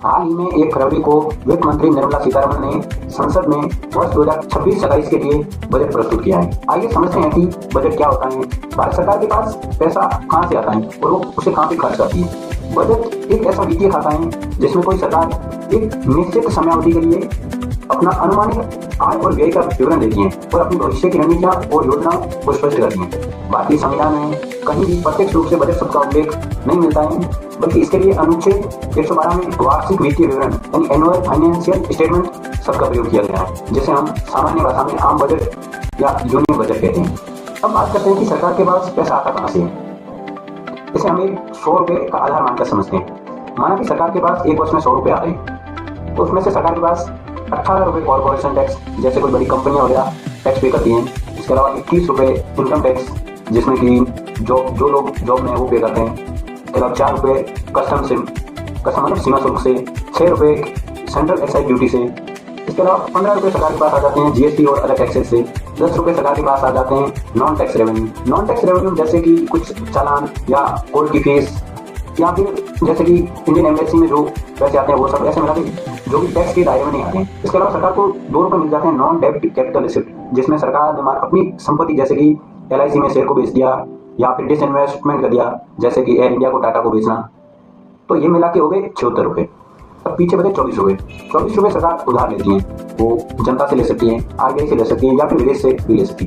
हाल ही में 1 फरवरी को वित्त मंत्री निर्मला सीतारमण ने संसद में वर्ष 2026-27 के लिए बजट प्रस्तुत किया है। आइए समझते हैं कि बजट क्या होता है, भारत सरकार के पास पैसा कहां से आता है और वो उसे कहां पे खर्च करती है। बजट एक ऐसा वित्तीय खाता है जिसमें कोई सरकार एक निश्चित समयावधि के लिए अपना अनुमानित आय और व्यय का विवरण देती है और अपनी भविष्य की रणनीतियां और योजनाओं को स्पष्ट करती है। भारतीय संविधान में कहीं भी प्रत्यक्ष रूप से बजट शब्द का उल्लेख नहीं मिलता है, बल्कि इसके लिए अनुच्छेद 112 में वार्षिक वित्तीय विवरण यानी एनुअल फाइनेंशियल स्टेटमेंट शब्द का प्रयोग किया गया है, जिसे हम सामान्य भाषा में आम बजट या यूनियन बजट कहते हैं। अब बात करते हैं कि सरकार के पास पैसा आता कहां से है। इसे हम एक 100 रुपए का आधार मानकर समझते हैं। माना कि सरकार के पास एक वर्ष में 100 रुपए आ रहे हैं, तो उसमें से सरकार के पास 18 रुपए कॉर्पोरेशन टैक्स जैसे कोई बड़ी कंपनियां वगैरह टैक्स पे करती हैं। इसके अलावा 21 रुपए इनकम टैक्स जिसमें कि जो लोग जॉब में वो पे करते हैं। इसके अलावा 4 रुपए कस्टम मतलब सीमा शुल्क से, 6 रुपए सेंट्रल एक्साइज ड्यूटी से। इसके अलावा 15 रुपए सरकार के पास आ जाते हैं जीएसटी और अदर टैक्सेस से। 10 रुपए सरकार के पास आ जाते हैं नॉन टैक्स रेवेन्यू जैसे कि कुछ चालान या कोर्ट की फीस, या फिर जैसे कि इंडियन एम्बेसी में जो पैसे आते हैं वो सब ऐसे मिला के जो भी टैक्स के दायरे में नहीं आते हैं। इसके अलावा सरकार को 2 रुपए मिल जाते हैं नॉन डेब्ट कैपिटल रिसिप्ट, जिसमें सरकार ने अपनी संपत्ति जैसे कि LIC में शेयर को बेच दिया या फिर डिसइन्वेस्टमेंट कर दिया, जैसे कि एयर इंडिया को टाटा को बेचना। तो ये मिला के हो गए 76 रुपए। अब पीछे बचे 24 रुपए। 24 रुपए सरकार उधार लेती है, वो जनता से ले सकती है, RBI से ले सकती है या फिर विदेश से भी ले सकती है।